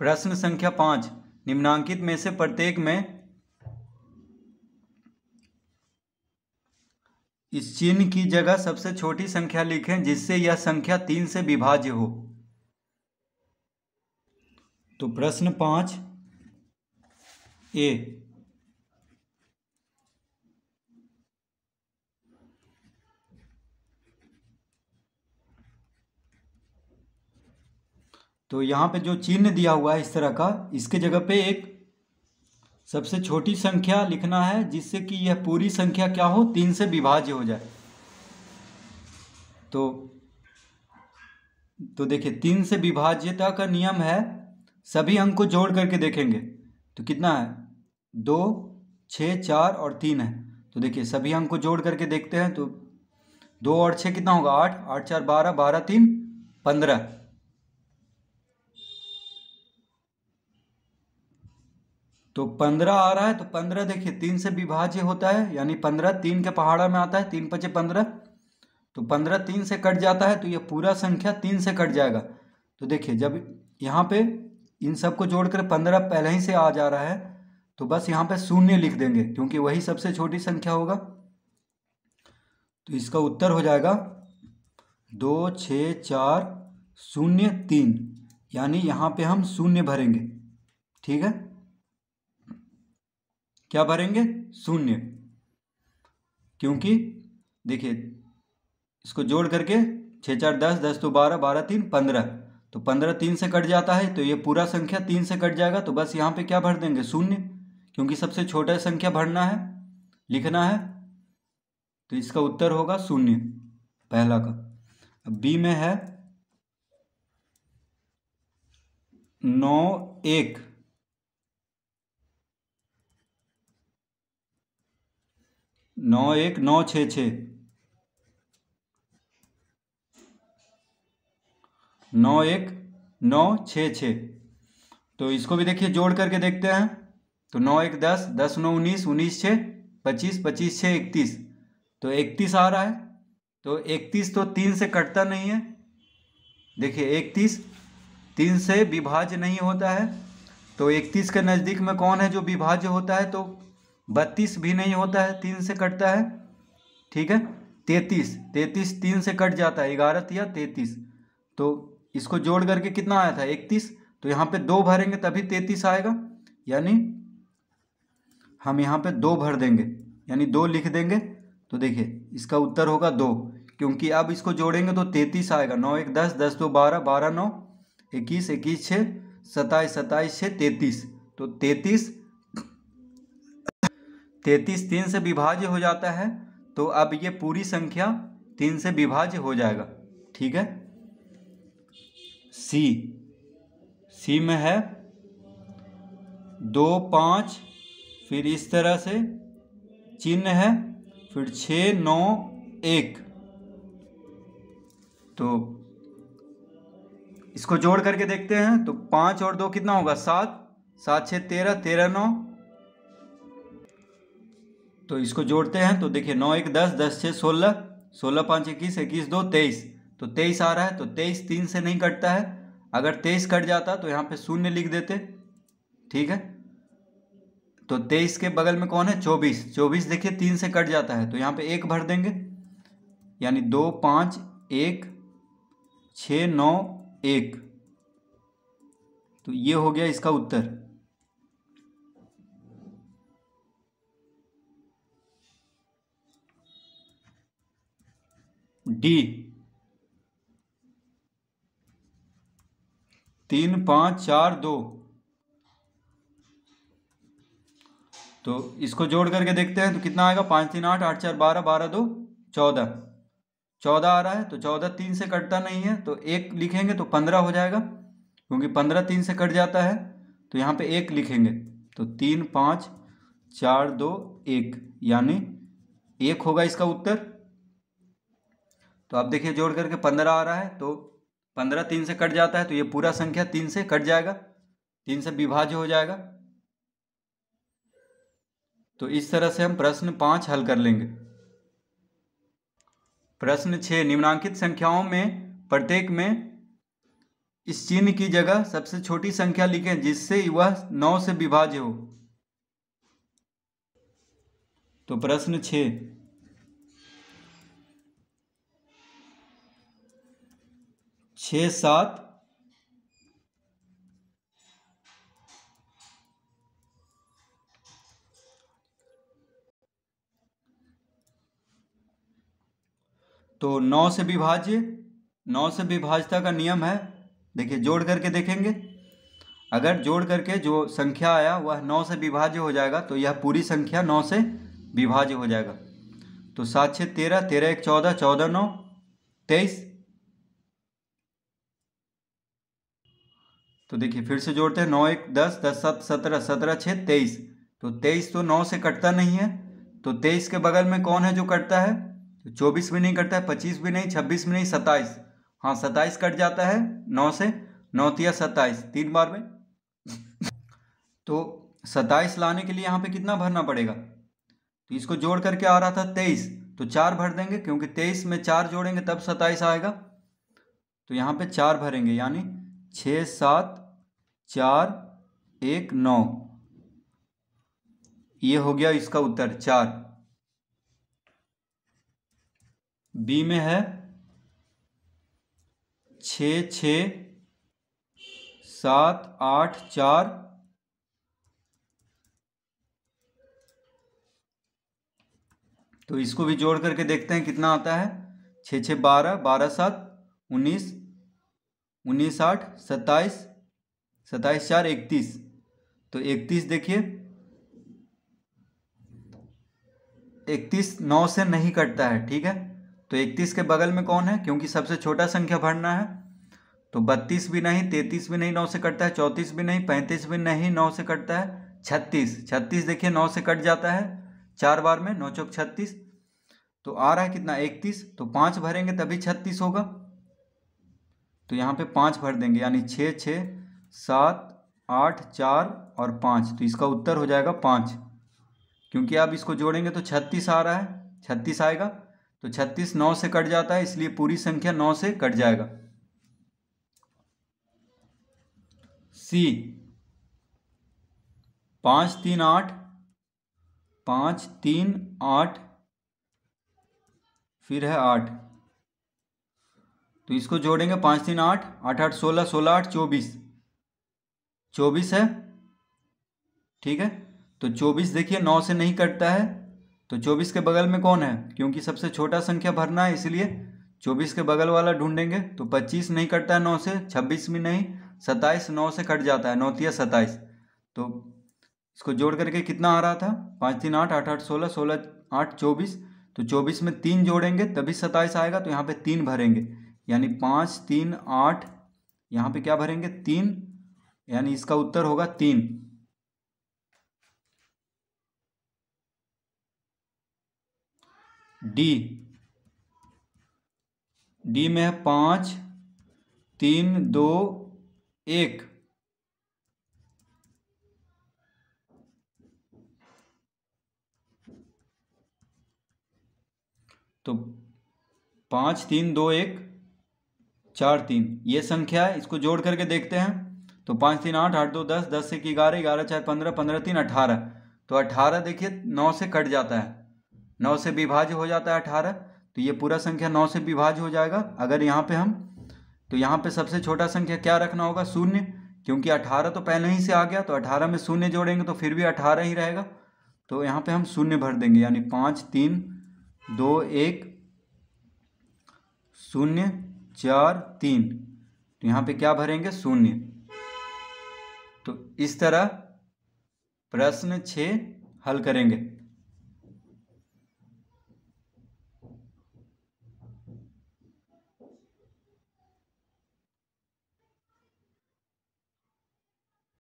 प्रश्न संख्या 5, निम्नांकित में से प्रत्येक में इस चिन्ह की जगह सबसे छोटी संख्या लिखें जिससे यह संख्या 3 से विभाज्य हो। तो प्रश्न 5 ए, तो यहाँ पे जो चिन्ह दिया हुआ है इस तरह का, इसके जगह पे एक सबसे छोटी संख्या लिखना है जिससे कि यह पूरी संख्या क्या हो, 3 से विभाज्य हो जाए। तो देखिए 3 से विभाज्यता का नियम है, सभी अंक को जोड़ करके देखेंगे तो कितना है, 2, 6, 4 और 3 है। तो देखिए सभी अंक को जोड़ करके देखते हैं तो 2 और 6 कितना होगा, 8, 8 4 12, 12 3 15। तो 15 आ रहा है, तो 15 देखिए 3 से विभाज्य होता है, यानी 15 3 के पहाड़ा में आता है, 3 5 15। तो 15 3 से कट जाता है तो ये पूरा संख्या 3 से कट जाएगा। तो देखिए जब यहाँ पे इन सबको जोड़कर 15 पहले ही से आ जा रहा है तो बस यहाँ पे शून्य लिख देंगे क्योंकि वही सबसे छोटी संख्या होगा। तो इसका उत्तर हो जाएगा 2 6 4 0 3, यानी यहाँ पे हम शून्य भरेंगे। ठीक है, क्या भरेंगे, शून्य, क्योंकि देखिए इसको जोड़ करके 6 4 10, 10 2 12, 12 3 15। तो 15 3 से कट जाता है तो ये पूरा संख्या 3 से कट जाएगा। तो बस यहाँ पे क्या भर देंगे, शून्य, क्योंकि सबसे छोटा संख्या भरना है, लिखना है। तो इसका उत्तर होगा शून्य, पहला का। अब बी में है 9 1, 9 1 9 6 6, 9 1 9 6 6। तो इसको भी देखिए जोड़ करके देखते हैं तो 9 1 10, 10 9 19, 19 6 25, 25 6 31। तो 31 आ रहा है। तो 31 तो 3 से कटता नहीं है। देखिए 31 3 से विभाज्य नहीं होता है। तो 31 के नज़दीक में कौन है जो विभाज्य होता है, तो 32 भी नहीं होता है, 3 से कटता है। ठीक है, 33 3 से कट जाता है, 11 या 33। तो इसको जोड़ करके कितना आया था, 31। तो यहाँ पे 2 भरेंगे तभी 33 आएगा, यानी हम यहाँ पे 2 भर देंगे, यानी 2 लिख देंगे। तो देखिए इसका उत्तर होगा 2, क्योंकि अब इसको जोड़ेंगे तो 33 आएगा। 9 1 10, 10 2 12, 12 9 21, 21 6 27, 27 6 33। तो 33 3 से विभाज्य हो जाता है। तो अब ये पूरी संख्या 3 से विभाज्य हो जाएगा। ठीक है, सी में है 2 5, फिर इस तरह से चिन्ह है, फिर 6 9 1। तो इसको जोड़ करके देखते हैं तो 5 और 2 कितना होगा, 7, 7 6 13, 13 9। तो इसको जोड़ते हैं तो देखिए 9 1 10, 10 6 16, 16 5 21, 21 2 23। तो 23 आ रहा है। तो 23 3 से नहीं कटता है, अगर 23 कट जाता तो यहाँ पे शून्य लिख देते। ठीक है, तो 23 के बगल में कौन है, 24। 24 देखिए 3 से कट जाता है तो यहाँ पे 1 भर देंगे, यानी 2 5 1 6 9 1। तो ये हो गया इसका उत्तर। डी 3 5 4 2। तो इसको जोड़ करके देखते हैं तो कितना आएगा, 5 3 8, 8 4 12, 12 2 14। 14 आ रहा है। तो 14 3 से कटता नहीं है तो 1 लिखेंगे तो 15 हो जाएगा, क्योंकि 15 3 से कट जाता है। तो यहाँ पे 1 लिखेंगे तो 3 5 4 2 1, यानी 1 होगा इसका उत्तर। तो आप देखिए जोड़ करके 15 आ रहा है। तो 15 3 से कट जाता है तो ये पूरा संख्या 3 से कट जाएगा, 3 से विभाज्य हो जाएगा। तो इस तरह से हम प्रश्न 5 हल कर लेंगे। प्रश्न 6, निम्नांकित संख्याओं में प्रत्येक में इस चिन्ह की जगह सबसे छोटी संख्या लिखें जिससे वह 9 से विभाज्य हो। तो प्रश्न 6, 6 7 तो 9 से विभाज्य, 9 से विभाज्यता का नियम है, देखिए जोड़ करके देखेंगे, अगर जोड़ करके जो संख्या आया वह 9 से विभाज्य हो जाएगा तो यह पूरी संख्या 9 से विभाज्य हो जाएगा। तो 7 6 13, 13 1 14, 14 9 23। तो देखिए फिर से जोड़ते हैं, 9 1 10, 10 7 17, 17 6 23। तो 23 तो 9 से कटता नहीं है, तो 23 के बगल में कौन है जो कटता है? 24 भी नहीं कटता है, 25 भी नहीं, 26 भी नहीं, 27। हाँ 27 कट जाता है 9 से, 9 तिया 27, 3 बार में। तो 27 लाने के लिए यहाँ पे कितना भरना पड़ेगा? तो इसको जोड़ करके आ रहा था 23, तो 4 भर देंगे क्योंकि 23 में 4 जोड़ेंगे तब 27 आएगा। तो यहाँ पे 4 भरेंगे, यानी 6 7 4 1 9। ये हो गया इसका उत्तर 4। बी में है 6 6 7 8 4। तो इसको भी जोड़ करके देखते हैं कितना आता है। 6 6 12, 12 7 19, 19 8 27, 27 4 31। तो 31 देखिए, 31 9 से नहीं कटता है, ठीक है। तो 31 के बगल में कौन है, क्योंकि सबसे छोटा संख्या भरना है। तो 32 भी नहीं, 33 भी नहीं 9 से कटता है, 34 भी नहीं, 35 भी नहीं 9 से कटता है, 36, 36 देखिए 9 से कट जाता है 4 बार में, 9 चौक 36। तो आ रहा है कितना 31, तो 5 भरेंगे तभी 36 होगा। तो यहाँ पे 5 भर देंगे, यानी 6 6 7 8 4 और 5। तो इसका उत्तर हो जाएगा 5, क्योंकि आप इसको जोड़ेंगे तो 36 आ रहा है, 36 आएगा। तो 36 9 से कट जाता है, इसलिए पूरी संख्या 9 से कट जाएगा। सी 5 3 8, 5 3 8, फिर है 8। तो इसको जोड़ेंगे 5 3 8, 8 8 16, 16 8 24, 24 है, ठीक है। तो 24 देखिए 9 से नहीं कटता है, तो 24 के बगल में कौन है, क्योंकि सबसे छोटा संख्या भरना है इसलिए 24 के बगल वाला ढूंढेंगे। तो 25 नहीं कटता है 9 से, 26 भी नहीं, 27 9 से कट जाता है, 9 तिया 27। तो इसको जोड़ करके कितना आ रहा था, 5 3 8, 8 8 16, 16 8 24। तो 24 में 3 जोड़ेंगे तभी 27 आएगा, तो यहाँ पे 3 भरेंगे, यानी 5 3 8, यहाँ पे क्या भरेंगे 3, यानी इसका उत्तर होगा 3। डी, डी में है 5 3 2 1। तो 5 3 2 1 4 3 ये संख्या है, इसको जोड़ करके देखते हैं। तो 5 3 8, 8 2 10, 10 1 11, 11 4 15, 15 3 18। तो 18 देखिए 9 से कट जाता है, 9 से विभाज्य हो जाता है 18। तो ये पूरा संख्या 9 से विभाज्य हो जाएगा। अगर यहाँ पे हम, तो यहाँ पे सबसे छोटा संख्या क्या रखना होगा, 0, क्योंकि 18 तो पहले ही से आ गया। तो 18 में 0 जोड़ेंगे तो फिर भी 18 ही रहेगा। तो यहाँ पे हम 0 भर देंगे, यानी 5 3 2 1 0 4 3। तो यहाँ पे क्या भरेंगे 0। तो इस तरह प्रश्न 6 हल करेंगे।